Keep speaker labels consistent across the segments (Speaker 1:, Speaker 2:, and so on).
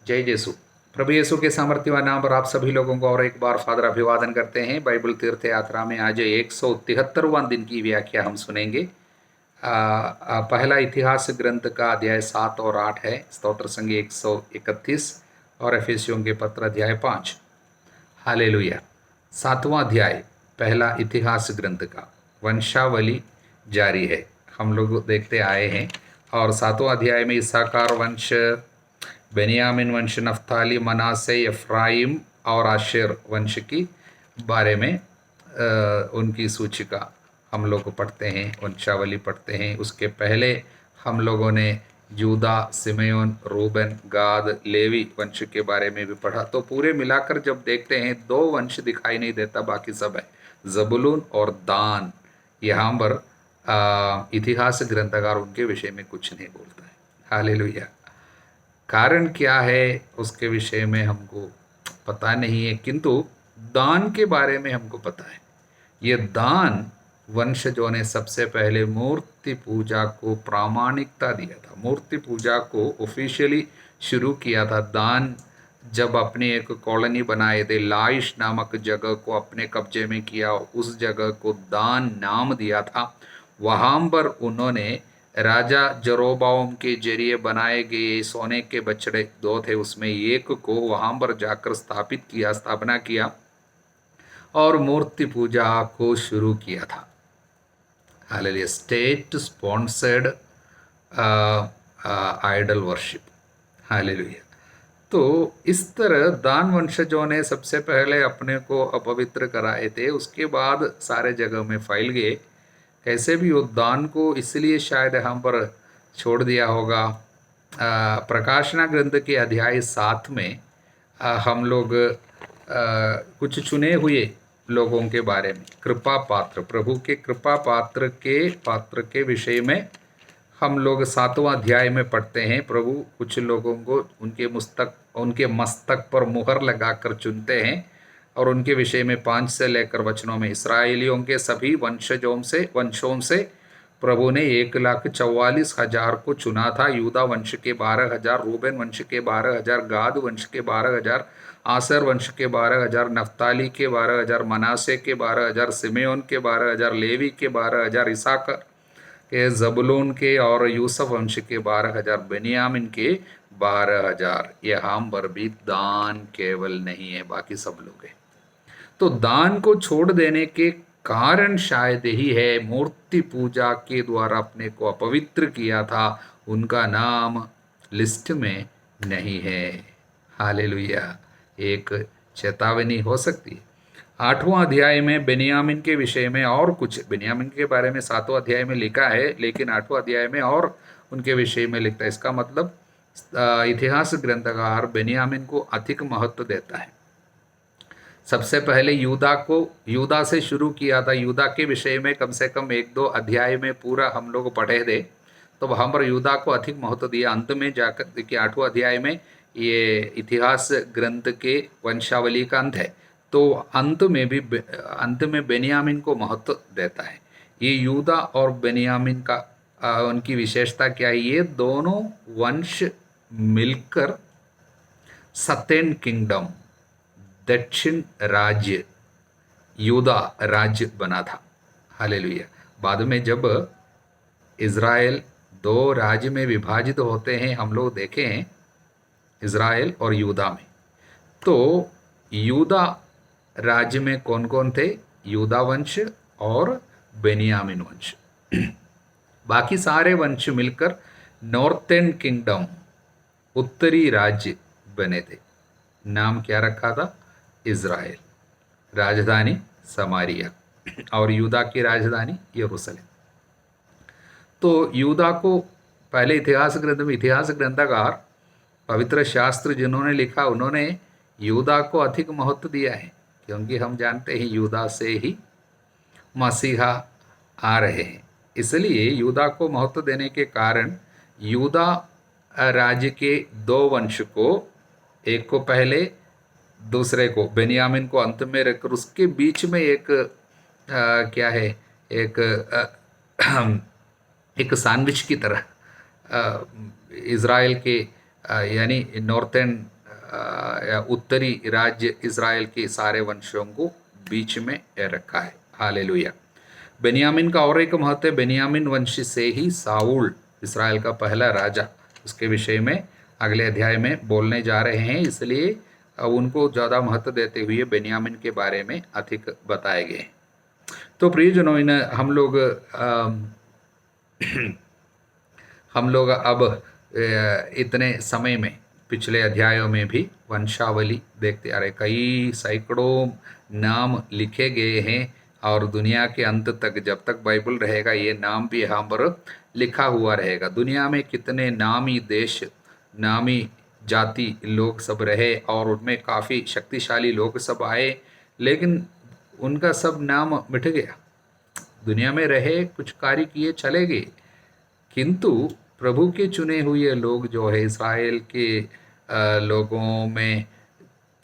Speaker 1: जय यीशु। प्रभु यीशु के सामर्थ्यवान नाम पर आप सभी लोगों को और एक बार फादर अभिवादन करते हैं। बाइबल तीर्थ यात्रा में आज 173वां दिन की व्याख्या हम सुनेंगे। पहला इतिहास ग्रंथ का अध्याय 7 और 8 है, स्तोत्र संग 131 और एफेसियों के पत्र अध्याय 5। हालेलुया। 7वां अध्याय पहला इतिहास ग्रंथ का वंशावली जारी है, हम लोग देखते आए हैं। और 7वां अध्याय में इस्साकार वंश, बेनियामिन वंश, नफ्ताली, मनासे, एफ्राइम और आशेर वंश की बारे में उनकी सूचिका हम लोग पढ़ते हैं, वंशावली पढ़ते हैं। उसके पहले हम लोगों ने यूदा, सिमेयोन, रूबन, गाद, लेवी वंश के बारे में भी पढ़ा। तो पूरे मिलाकर जब देखते हैं 2 वंश दिखाई नहीं देता, बाकी सब है, जबुलून और दान। यहाँ पर इतिहास ग्रंथकार उनके विषय में कुछ नहीं बोलता है। हालेलुया। कारण क्या है उसके विषय में हमको पता नहीं है, किंतु दान के बारे में हमको पता है। ये दान वंश जो ने सबसे पहले मूर्ति पूजा को प्रामाणिकता दिया था, मूर्ति पूजा को ऑफिशियली शुरू किया था। दान जब अपने एक कॉलोनी बनाए थे, लाइश नामक जगह को अपने कब्जे में किया, उस जगह को दान नाम दिया था। वहाँ पर उन्होंने राजा जरोबाओम के जरिए बनाए गए सोने के बछड़े 2 थे, उसमें एक को वहाँ पर जाकर स्थापना किया और मूर्ति पूजा को शुरू किया था। Hallelujah. State sponsored idol worship. Hallelujah. तो इस तरह दान वंशजों ने सबसे पहले अपने को अपवित्र कराए थे, उसके बाद सारे जगह में फैल गए। कैसे भी वो दान को इसलिए शायद हम पर छोड़ दिया होगा। प्रकाशना ग्रंथ के अध्याय 7 में हम लोग कुछ चुने हुए लोगों के बारे में, कृपा पात्र, प्रभु के कृपा पात्र के विषय में हम लोग 7वां अध्याय में पढ़ते हैं। प्रभु कुछ लोगों को उनके मस्तक पर मुहर लगाकर चुनते हैं और उनके विषय में 5 से लेकर वचनों में इसराइलियों के सभी वंशों से प्रभु ने 1,44,000 को चुना था। यूदा वंश के 12,000, रूबेन वंश के 12,000, गाद वंश के 12,000, आसर वंश के 12,000, नफ्ताली के 12,000, मनासे के 12,000, सिमेयोन के 12,000, लेवी के 12,000, इसाकर के, जबुलून के और यूसुफ वंश के 12,000, बेनियामिन के 12,000। यहाँ पर भी दान केवल नहीं है, बाकी सब लोग हैं। तो दान को छोड़ देने के कारण शायद यही है, मूर्ति पूजा के द्वारा अपने को अपवित्र किया था, उनका नाम लिस्ट में नहीं है। हालेलुया। एक चेतावनी हो सकती है। 8वां अध्याय में बेनियामिन के विषय में और कुछ, बेनियामिन के बारे में 7वां अध्याय में लिखा है, लेकिन 8वां अध्याय में और उनके विषय में लिखता है। इसका मतलब इतिहास ग्रंथकार बेनियामिन को अधिक महत्व देता है। सबसे पहले यूदा से शुरू किया था। यूदा के विषय में कम से कम 1-2 अध्याय में पूरा हम लोग पढ़े थे, तो वहाँ पर यूदा को अधिक महत्व दिया। अंत में जाकर देखिए 8वां अध्याय में ये इतिहास ग्रंथ के वंशावली का अंत है, तो अंत में बेनियामिन को महत्व देता है। ये यूदा और बेनियामिन का उनकी विशेषता क्या है? ये दोनों वंश मिलकर सतेन किंगडम, दक्षिण राज्य, यूदा राज्य बना था। हालेलुया। बाद में जब इज़राइल 2 राज्य में विभाजित होते हैं, हम लोग देखे हैं इज़राइल और यूदा में, तो यूदा राज्य में कौन कौन थे? यूदा वंश और बेनियामिन वंश। बाकी सारे वंश मिलकर नॉर्थर्न किंगडम, उत्तरी राज्य बने थे। नाम क्या रखा था? इज़राइल। राजधानी समारिया और यूदा की राजधानी यरूशलेम। तो यूदा को पहले इतिहास ग्रंथकार, पवित्र शास्त्र जिन्होंने लिखा, उन्होंने यूदा को अधिक महत्व दिया है, क्योंकि हम जानते हैं यूदा से ही मसीहा आ रहे हैं। इसलिए यूदा को महत्व देने के कारण यूदा राज्य के 2 वंश को, एक को पहले, दूसरे को बेनियामिन को अंत में रखकर उसके बीच में एक क्या है, एक सैंडविच की तरह इज़राइल के यानी नॉर्थर्न या उत्तरी राज्य इज़राइल के सारे वंशों को बीच में रखा है। हालेलुया। बेन्यामीन का और एक महत्व है, बेन्यामीन वंश से ही साउल इज़राइल का पहला राजा, उसके विषय में अगले अध्याय में बोलने जा रहे हैं, इसलिए उनको ज़्यादा महत्व देते हुए बेन्यामीन के बारे में अधिक बताए गए। तो प्रियजनों, हम लोग अब इतने समय में पिछले अध्यायों में भी वंशावली देखते आ रहे, कई सैकड़ों नाम लिखे गए हैं और दुनिया के अंत तक जब तक बाइबल रहेगा ये नाम भी यहाँ पर लिखा हुआ रहेगा। दुनिया में कितने नामी देश, नामी जाति लोग सब रहे और उनमें काफ़ी शक्तिशाली लोग सब आए, लेकिन उनका सब नाम मिट गया। दुनिया में रहे, कुछ कार्य किए, चले गए, किंतु प्रभु के चुने हुए लोग जो है इस्राएल के लोगों में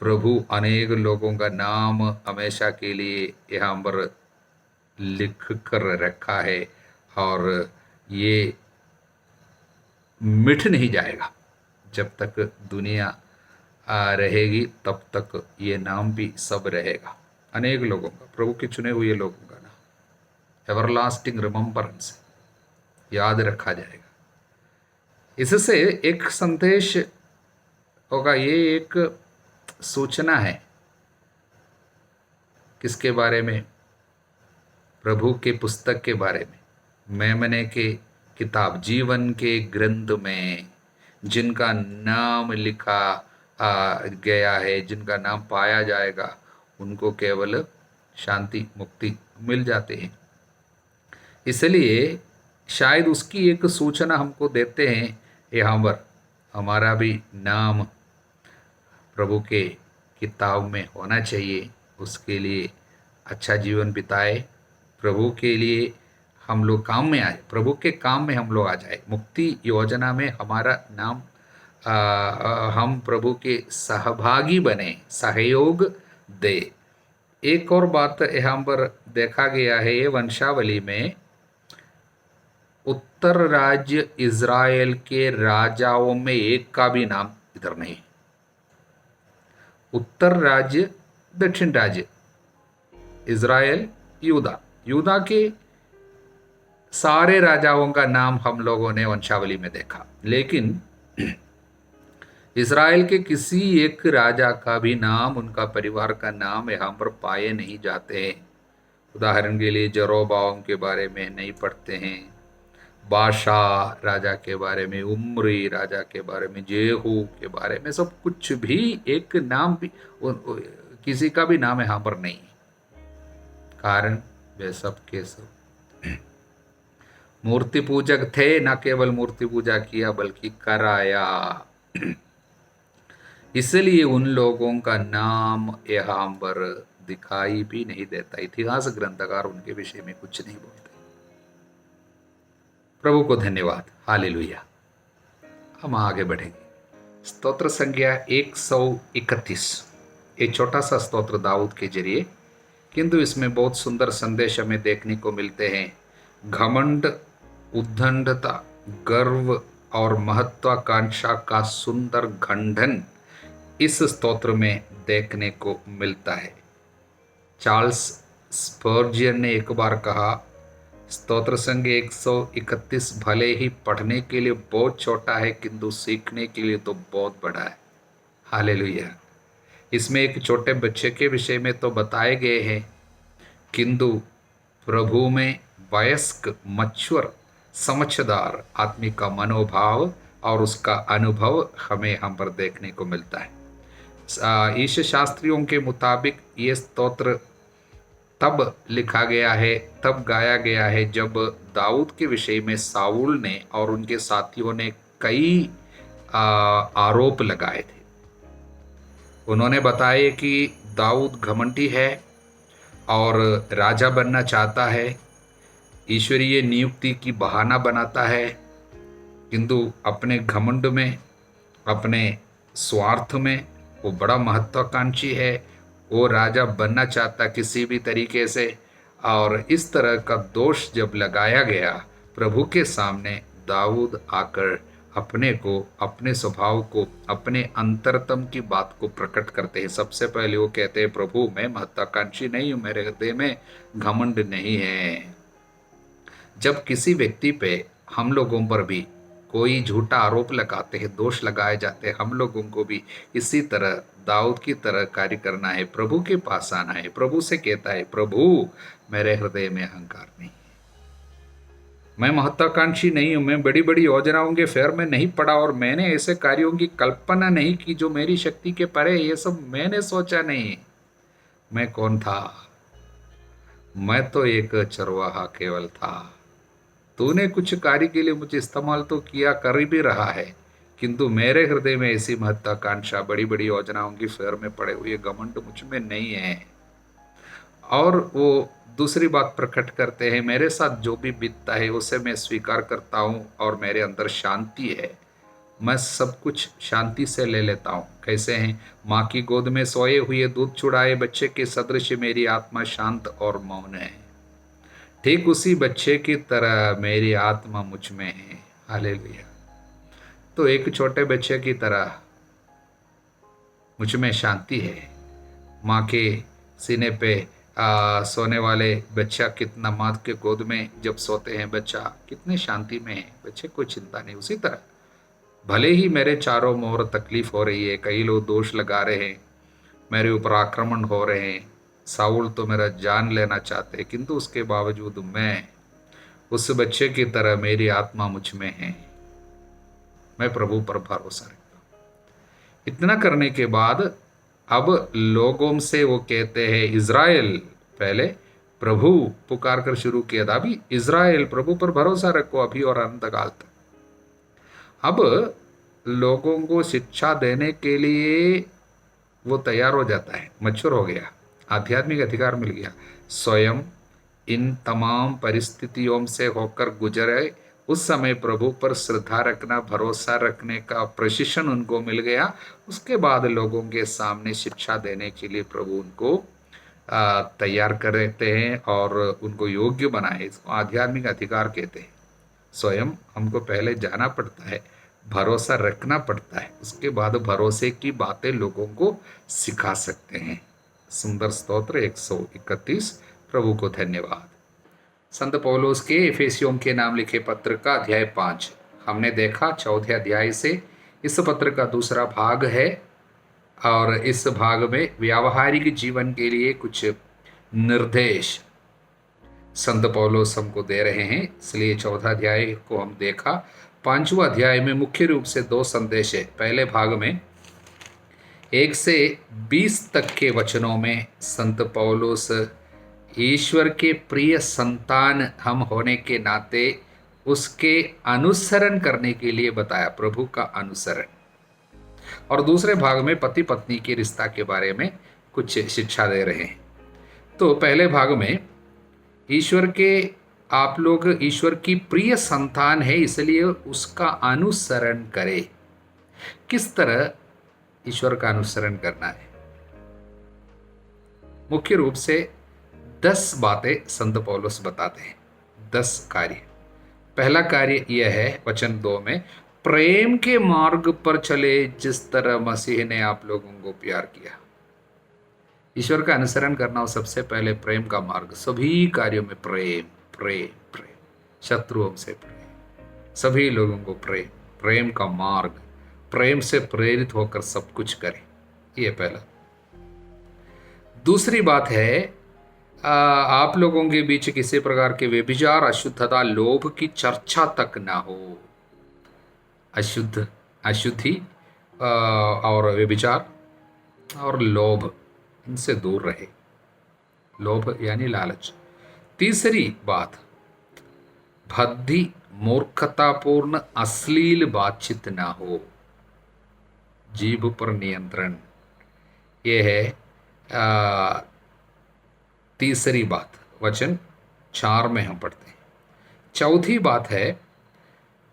Speaker 1: प्रभु अनेक लोगों का नाम हमेशा के लिए यहाँ पर लिख कर रखा है और ये मिट नहीं जाएगा। जब तक दुनिया रहेगी तब तक ये नाम भी सब रहेगा, अनेक लोगों का, प्रभु के चुने हुए लोगों का नाम एवरलास्टिंग रिमेम्बरेंस याद रखा जाएगा। इससे एक संदेश होगा, ये एक सूचना है किसके बारे में? प्रभु के पुस्तक के बारे में, मेमने के किताब जीवन के ग्रंथ में जिनका नाम लिखा गया है, जिनका नाम पाया जाएगा, उनको केवल शांति मुक्ति मिल जाते हैं। इसलिए शायद उसकी एक सूचना हमको देते हैं, यहाँ पर हमारा भी नाम प्रभु के किताब में होना चाहिए, उसके लिए अच्छा जीवन बिताए, प्रभु के लिए हम लोग काम में आए, प्रभु के काम में हम लोग आ जाए, मुक्ति योजना में हमारा नाम हम प्रभु के सहभागी बने, सहयोग दे। एक और बात यहाँ पर देखा गया है, ये वंशावली में उत्तर राज्य इज़राइल के राजाओं में एक का भी नाम इधर नहीं। उत्तर राज्य, दक्षिण राज्य, इज़राइल, यूदा के सारे राजाओं का नाम हम लोगों ने वंशावली में देखा, लेकिन इज़राइल के किसी एक राजा का भी नाम, उनका परिवार का नाम यहाँ पर पाए नहीं जाते हैं। उदाहरण के लिए जरोबाम के बारे में नहीं पढ़ते हैं, बादशाह राजा के बारे में, उम्री राजा के बारे में, जेहू के बारे में, सब कुछ भी एक नाम भी किसी का भी नाम यहाँ पर नहीं। कारण वे सब के सब मूर्ति पूजक थे, न केवल मूर्ति पूजा किया बल्कि कराया। इसलिए उन लोगों का नाम यहाँ पर दिखाई भी नहीं देता। इतिहास ग्रंथकार उनके विषय में कुछ नहीं बोलते। प्रभु को धन्यवाद। हालेलुया। हम आगे बढ़ेंगे। स्तोत्र संख्या 131, एक छोटा सा स्तोत्र दाऊद के जरिए, किंतु इसमें बहुत सुंदर संदेश हमें देखने को मिलते हैं। घमंड, उद्दंडता, गर्व और महत्वाकांक्षा का सुंदर खंडन इस स्तोत्र में देखने को मिलता है। चार्ल्स स्पर्जियन ने एक बार कहा, स्तोत्र संख्या 131 भले ही पढ़ने के लिए बहुत छोटा है, किंतु सीखने के लिए तो बहुत बड़ा है। हालेलुया। इसमें एक छोटे बच्चे के विषय में तो बताए गए हैं, किंतु प्रभु में वयस्क, मच्योर, समझदार आदमी का मनोभाव और उसका अनुभव हमें हम पर देखने को मिलता है। ईश शास्त्रियों के मुताबिक ये स्तोत्र तब लिखा गया है, तब गाया गया है, जब दाऊद के विषय में साउल ने और उनके साथियों ने कई आरोप लगाए थे। उन्होंने बताया कि दाऊद घमंडी है और राजा बनना चाहता है, ईश्वरीय नियुक्ति की बहाना बनाता है, किंतु अपने घमंड में, अपने स्वार्थ में वो बड़ा महत्वाकांक्षी है, वो राजा बनना चाहता किसी भी तरीके से। और इस तरह का दोष जब लगाया गया प्रभु के सामने, दाऊद आकर अपने को, अपने स्वभाव को, अपने अंतरतम की बात को प्रकट करते हैं। सबसे पहले वो कहते हैं, प्रभु मैं महत्वाकांक्षी नहीं हूं, मेरे हृदय में घमंड नहीं है। जब किसी व्यक्ति पे, हम लोगों पर भी कोई झूठा आरोप लगाते हैं, दोष लगाए जाते हैं, हम लोगों को भी इसी तरह दाऊद की तरह कार्य करना है, प्रभु के पास आना है। प्रभु से कहता है, प्रभु मेरे हृदय में अहंकार नहीं, मैं महत्वाकांक्षी नहीं हूं, मैं बड़ी बड़ी योजनाओं के फेर में नहीं पड़ा, और मैंने ऐसे कार्यों की कल्पना नहीं की जो मेरी शक्ति के परे। ये सब मैंने सोचा नहीं। मैं कौन था? मैं तो एक चरवाहा केवल था। तूने कुछ कार्य के लिए मुझे इस्तेमाल तो किया, कर भी रहा है, किंतु मेरे हृदय में ऐसी महत्वाकांक्षा, बड़ी बड़ी योजनाओं की फेर में पड़े हुए घमंड मुझ में नहीं है। और वो दूसरी बात प्रकट करते हैं, मेरे साथ जो भी बीतता है उसे मैं स्वीकार करता हूँ, और मेरे अंदर शांति है, मैं सब कुछ शांति से ले लेता हूँ। कैसे हैं? माँ की गोद में सोए हुए दूध छुड़ाए बच्चे के सदृश मेरी आत्मा शांत और मौन है। ठीक उसी बच्चे की तरह मेरी आत्मा मुझ में है। हालेलुया। तो एक छोटे बच्चे की तरह मुझ में शांति है। माँ के सीने पे सोने वाले बच्चा कितना, माँ के गोद में जब सोते हैं बच्चा कितने शांति में है, बच्चे कोई चिंता नहीं। उसी तरह भले ही मेरे चारों ओर तकलीफ हो रही है, कई लोग दोष लगा रहे हैं, मेरे ऊपर आक्रमण हो रहे हैं, साउल तो मेरा जान लेना चाहते हैं, किंतु उसके बावजूद मैं उस बच्चे की तरह, मेरी आत्मा मुझ में है, मैं प्रभु पर भरोसा रखता हूँ। इतना करने के बाद अब लोगों से वो कहते हैं, इज़राइल, पहले प्रभु पुकार कर शुरू किया था, अभी इज़राइल प्रभु पर भरोसा रखो अभी और अनंत काल तक। अब लोगों को शिक्षा देने के लिए वो तैयार हो जाता है, मच्योर हो गया, आध्यात्मिक अधिकार मिल गया। स्वयं इन तमाम परिस्थितियों से होकर गुजरे, उस समय प्रभु पर श्रद्धा रखना, भरोसा रखने का प्रशिक्षण उनको मिल गया। उसके बाद लोगों के सामने शिक्षा देने के लिए प्रभु उनको तैयार करते हैं और उनको योग्य बनाए। इसको आध्यात्मिक अधिकार कहते हैं। स्वयं हमको पहले जाना पड़ता है, भरोसा रखना पड़ता है, उसके बाद भरोसे की बातें लोगों को सिखा सकते हैं। सुंदर स्तोत्र 131। प्रभु को धन्यवाद। संत पौलुस के एफेसियों के नाम लिखे पत्र का अध्याय 5 हमने देखा। 14 अध्याय से इस पत्र का दूसरा भाग है, और इस भाग में व्यावहारिक जीवन के लिए कुछ निर्देश संत पौलुस हमको दे रहे हैं, इसलिए 14 अध्याय को हम देखा। 5वां अध्याय में मुख्य रूप से 2 संदेश है। पहले भाग में 1 से 20 तक के वचनों में संत पौलुस ईश्वर के प्रिय संतान हम होने के नाते उसके अनुसरण करने के लिए बताया, प्रभु का अनुसरण। और दूसरे भाग में पति पत्नी के रिश्ता के बारे में कुछ शिक्षा दे रहे हैं। तो पहले भाग में ईश्वर के, आप लोग ईश्वर की प्रिय संतान है, इसलिए उसका अनुसरण करें। किस तरह ईश्वर का अनुसरण करना है? मुख्य रूप से 10 बातें संत पौलुस बताते हैं, 10 कार्य। पहला कार्य यह है वचन 2 में, प्रेम के मार्ग पर चले जिस तरह मसीह ने आप लोगों को प्यार किया। ईश्वर का अनुसरण करना हो, सबसे पहले प्रेम का मार्ग। सभी कार्यों में प्रेम प्रेम प्रेम, शत्रुओं से प्रेम, सभी लोगों को प्रेम, प्रेम का मार्ग, प्रेम से प्रेरित होकर सब कुछ करें, ये पहला। दूसरी बात है, आप लोगों के बीच किसी प्रकार के व्यभिचार, अशुद्धता, लोभ की चर्चा तक ना हो। अशुद्धि और व्यभिचार और लोभ, इनसे दूर रहे। लोभ यानी लालच। तीसरी बात, भद्दी, मूर्खतापूर्ण, अश्लील बातचीत ना हो। जीभ पर नियंत्रण, ये है तीसरी बात, वचन 4 में हम पढ़ते हैं। चौथी बात है,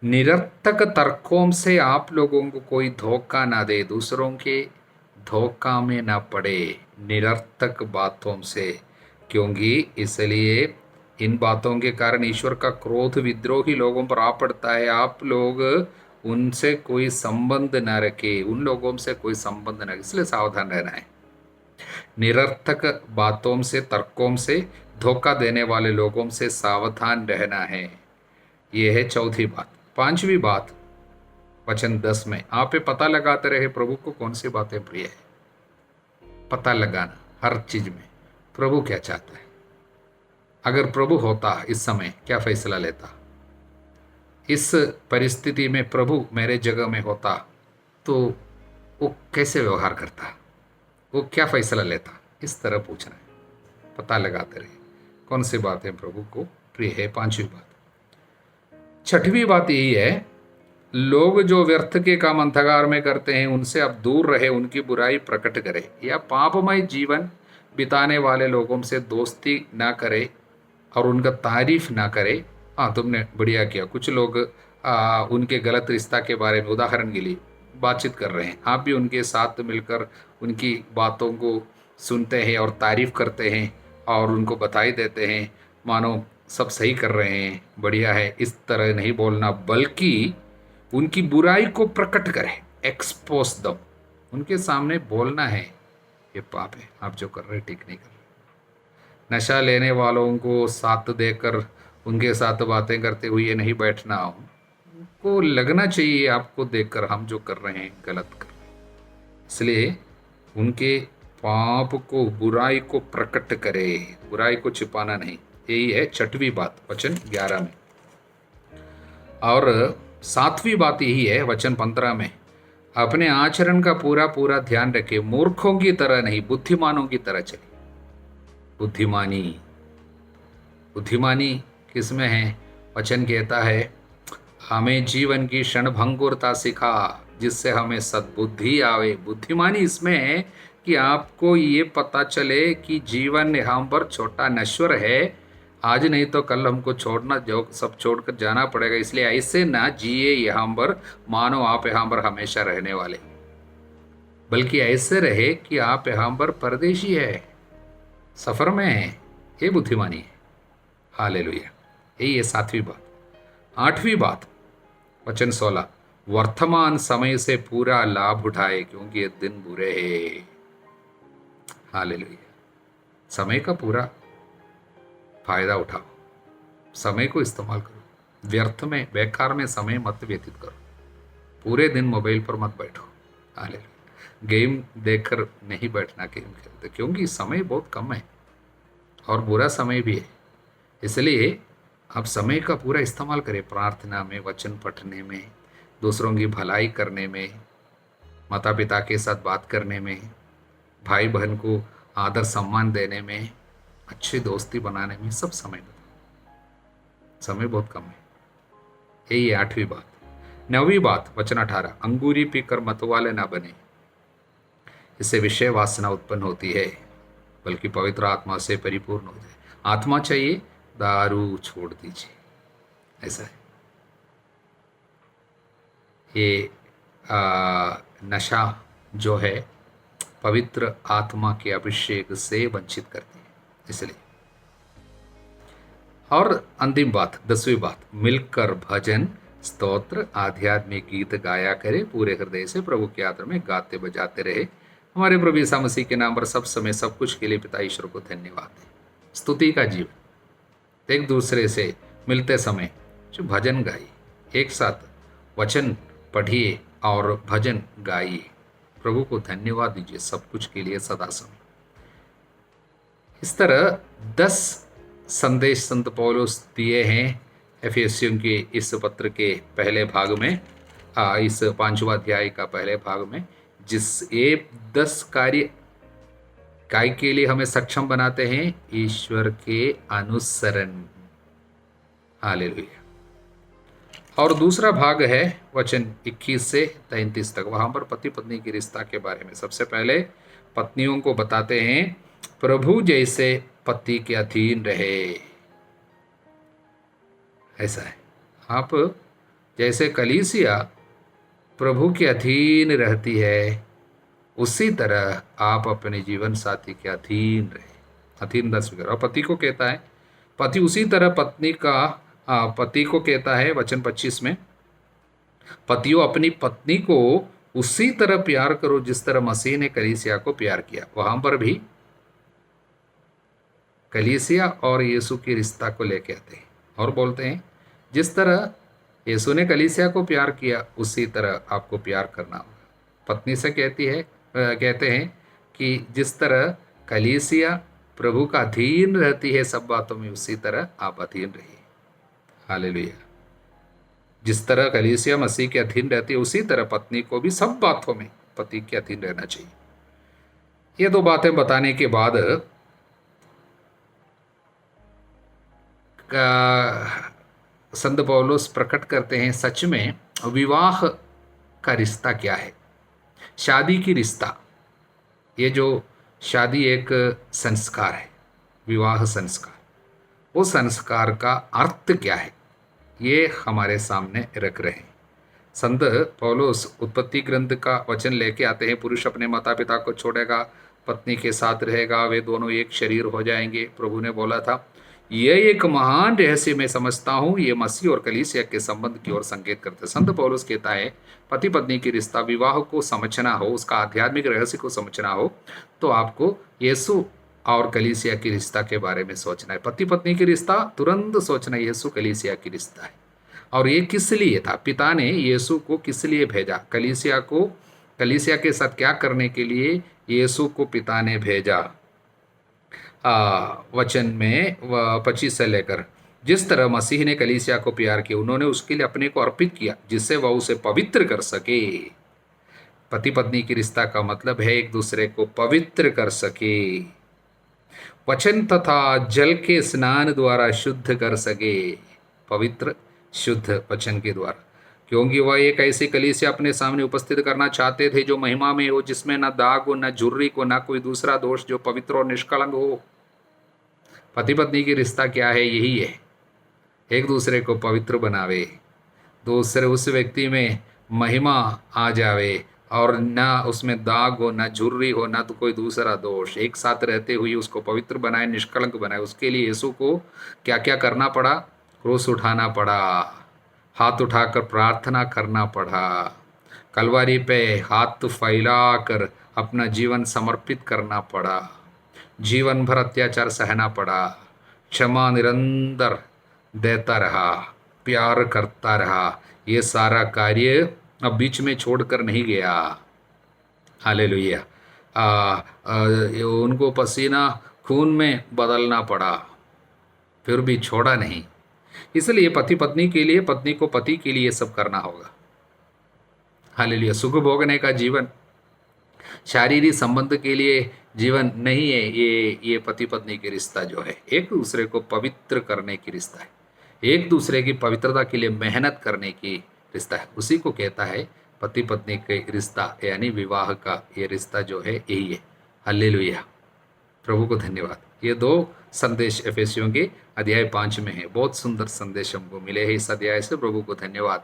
Speaker 1: निरर्थक तर्कों से आप लोगों को कोई धोखा ना दे, दूसरों के धोखा में ना पड़े निरर्थक बातों से, क्योंकि इसलिए इन बातों के कारण ईश्वर का क्रोध विद्रोही लोगों पर आ पड़ता है। आप लोग उनसे कोई संबंध न रखे, उन लोगों से कोई संबंध न रखे, इसलिए सावधान रहना है। निरर्थक बातों से, तर्कों से, धोखा देने वाले लोगों से सावधान रहना है। यह है चौथी बात। पांचवी बात वचन 10 में, आप ये पता लगाते रहे प्रभु को कौन सी बातें प्रिय है। पता लगाना हर चीज में प्रभु क्या चाहता है। अगर प्रभु होता इस समय क्या फैसला लेता, इस परिस्थिति में प्रभु मेरे जगह में होता तो वो कैसे व्यवहार करता, वो क्या फैसला लेता, इस तरह पूछना है। पता लगाते रहे कौन सी बातें प्रभु को प्रिय है। पांचवी बात। छठवीं बात यही है, लोग जो व्यर्थ के काम अंधकार में करते हैं उनसे अब दूर रहे, उनकी बुराई प्रकट करे, या पापमय जीवन बिताने वाले लोगों से दोस्ती ना करे और उनका तारीफ ना करे। हाँ, तुमने बढ़िया किया। कुछ लोग उनके गलत रिश्ता के बारे में उदाहरण के लिए बातचीत कर रहे हैं, आप भी उनके साथ मिलकर उनकी बातों को सुनते हैं और तारीफ करते हैं और उनको बधाई देते हैं, मानो सब सही कर रहे हैं, बढ़िया है। इस तरह नहीं बोलना, बल्कि उनकी बुराई को प्रकट करें, एक्सपोज दम, उनके सामने बोलना है ये पाप है, आप जो कर रहे ठीक नहीं कर रहे। नशा लेने वालों को साथ देकर उनके साथ बातें करते हुए नहीं बैठना, उनको लगना चाहिए आपको देखकर हम जो कर रहे हैं गलत कर रहे हैं। इसलिए उनके पाप को, बुराई को प्रकट करे, बुराई को छिपाना नहीं। यही है छठवीं बात वचन 11 में। और सातवीं बात यही है वचन 15 में, अपने आचरण का पूरा पूरा ध्यान रखे, मूर्खों की तरह नहीं बुद्धिमानों की तरह चले। बुद्धिमानी, बुद्धिमानी किसमें है? वचन कहता है हमें जीवन की क्षणभंगुरता सिखा जिससे हमें सद्बुद्धि आवे। बुद्धिमानी इसमें है कि आपको ये पता चले कि जीवन यहाँ पर छोटा नश्वर है, आज नहीं तो कल हमको छोड़ना, जो सब छोड़कर जाना पड़ेगा। इसलिए ऐसे ना जिए यहाँ पर मानो आप यहाँ पर हमेशा रहने वाले, बल्कि ऐसे रहे कि आप यहाँ पर परदेशी है, सफर में है। ये बुद्धिमानी है। हालेलुया। यही है सातवीं बात। आठवीं बात वचन 16, वर्तमान समय से पूरा लाभ उठाए क्योंकि ये दिन बुरे हैं। हालेलुया। समय का पूरा फायदा उठाओ, समय को इस्तेमाल करो, व्यर्थ में बेकार में समय मत व्यतीत करो। पूरे दिन मोबाइल पर मत बैठो। हालेलुया। गेम देखकर नहीं बैठना गेम खेलते, क्योंकि समय बहुत कम है और बुरा समय भी है। इसलिए आप समय का पूरा इस्तेमाल करें, प्रार्थना में, वचन पढ़ने में, दूसरों की भलाई करने में, माता पिता के साथ बात करने में, भाई बहन को आदर सम्मान देने में, अच्छी दोस्ती बनाने में, सब समय बताओ। समय बहुत कम है। यही है आठवीं बात। नौवीं बात वचन 18, अंगूरी पीकर मतवाले ना बने, इससे विषय वासना उत्पन्न होती है, बल्कि पवित्र आत्मा से परिपूर्ण हो जाए। आत्मा चाहिए, दारू छोड़ दीजिए, ऐसा है। ये नशा जो है पवित्र आत्मा के अभिषेक से वंचित करती है, इसलिए। और अंतिम बात 10वीं बात, मिलकर भजन, स्तोत्र, आध्यात्मिक गीत गाया करे, पूरे हृदय से प्रभु के आदर में गाते बजाते रहे। हमारे प्रभु यीशु मसीह के नाम पर सब समय सब कुछ के लिए पिता ईश्वर को धन्यवाद है। स्तुति का जीवन, एक दूसरे से मिलते समय जो भजन गाइए, एक साथ वचन पढ़िए और भजन गाइए, प्रभु को धन्यवाद दीजिए सब कुछ के लिए सदा समय। इस तरह 10 संदेश संत पौलुस दिए हैं एफेसियों के इस पत्र के पहले भाग में, इस 5वां अध्याय का पहले भाग में, जिस ये 10 कार्य काय के लिए हमें सक्षम बनाते हैं, ईश्वर के अनुसरण। हालेलुया। और दूसरा भाग है वचन 21 से 33 तक, वहां पर पति पत्नी के रिश्ता के बारे में सबसे पहले पत्नियों को बताते हैं प्रभु जैसे पति के अधीन रहे। ऐसा है, आप जैसे कलीसिया प्रभु के अधीन रहती है, उसी तरह आप अपने जीवन साथी के अधीन रहे। अधीनता स्वीकार। और पति को कहता है, पति उसी तरह पत्नी का पति को कहता है वचन 25 में, पतियों अपनी पत्नी को उसी तरह प्यार करो जिस तरह मसीह ने कलीसिया को प्यार किया। वहां पर भी कलीसिया और यीशु की रिश्ता को लेके आते हैं और बोलते हैं जिस तरह यीशु ने कलीसिया को प्यार किया उसी तरह आपको प्यार करना होगा। पत्नी से कहते हैं कि जिस तरह कलीसिया प्रभु का अधीन रहती है सब बातों में, उसी तरह आप अधीन रहिए। हालेलुया। जिस तरह कलीसिया मसीह के अधीन रहती है उसी तरह पत्नी को भी सब बातों में पति के अधीन रहना चाहिए। ये दो बातें बताने के बाद संत पौलुस प्रकट करते हैं सच में विवाह का रिश्ता क्या है, शादी की रिश्ता। ये जो शादी एक संस्कार है, विवाह संस्कार, वो संस्कार का अर्थ क्या है ये हमारे सामने रख रहे हैं। संत पौलुस उत्पत्ति ग्रंथ का वचन लेके आते हैं, पुरुष अपने माता पिता को छोड़ेगा, पत्नी के साथ रहेगा, वे दोनों एक शरीर हो जाएंगे। प्रभु ने बोला था यह एक महान रहस्य मैं समझता हूँ, ये मसीह और कलीसिया के संबंध की ओर संकेत करते हैं। संत पौलुस कहता है पति पत्नी की रिश्ता विवाह को समझना हो, उसका आध्यात्मिक रहस्य को समझना हो तो आपको यीशु और कलीसिया की रिश्ता के बारे में सोचना है। पति पत्नी की रिश्ता तुरंत सोचना यीशु कलीसिया की रिश्ता है। और ये किस लिए था, पिता ने यीशु को किस लिए भेजा, कलीसिया के साथ क्या करने के लिए यीशु को पिता ने भेजा। वचन में 25 से लेकर, जिस तरह मसीह ने कलीसिया को प्यार किया उन्होंने उसके लिए अपने को अर्पित किया जिससे वह उसे पवित्र कर सके। पति पत्नी की रिश्ता का मतलब है एक दूसरे को पवित्र कर सके, वचन तथा जल के स्नान द्वारा शुद्ध कर सके। पवित्र शुद्ध वचन के द्वारा, क्योंकि वह एक ऐसी कलीसिया अपने सामने उपस्थित करना चाहते थे जो महिमा में हो, जिसमें न दाग हो, न झुर्री को, न कोई दूसरा दोष, जो पवित्र और निष्कलंक हो। पति पत्नी की रिश्ता क्या है, यही है, एक दूसरे को पवित्र बनावे, दूसरे उस व्यक्ति में महिमा आ जावे और ना उसमें दाग हो, ना झुर्री हो, ना तो कोई दूसरा दोष, एक साथ रहते हुए उसको पवित्र बनाए, निष्कलंक बनाए। उसके लिए यीशु को क्या क्या करना पड़ा, क्रूस उठाना पड़ा, हाथ उठाकर प्रार्थना करना पड़ा, कलवारी पे हाथ फैलाकर अपना जीवन समर्पित करना पड़ा, जीवन भर अत्याचार सहना पड़ा, क्षमा निरंतर देता रहा, प्यार करता रहा। ये सारा कार्य अब बीच में छोड़कर नहीं गया। हालेलुया। उनको पसीना खून में बदलना पड़ा, फिर भी छोड़ा नहीं। इसलिए पति पत्नी के लिए, पत्नी को पति के लिए सब करना होगा। हालेलुया। सुख भोगने का जीवन, शारीरिक संबंध के लिए जीवन नहीं है ये पति पत्नी की रिश्ता जो है, एक दूसरे को पवित्र करने की रिश्ता है, एक दूसरे की पवित्रता के लिए मेहनत करने की रिश्ता है। उसी को कहता है पति पत्नी के रिश्ता, यानी विवाह का ये रिश्ता जो है यही है। हालेलुया। प्रभु को धन्यवाद। ये 2 संदेश एफेसियों के अध्याय 5 में है। बहुत सुंदर संदेश हमको मिले हैं इस अध्याय से। प्रभु को धन्यवाद।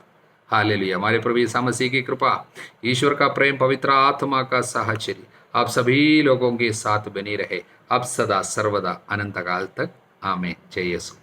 Speaker 1: हालेलुया। हमारे प्रभु यीशु मसीह की कृपा, ईश्वर का प्रेम, पवित्र आत्मा का साहचर्य आप सभी लोगों के साथ बनी रहे, अब सदा सर्वदा अनंत काल तक। आमीन। जय यीशु।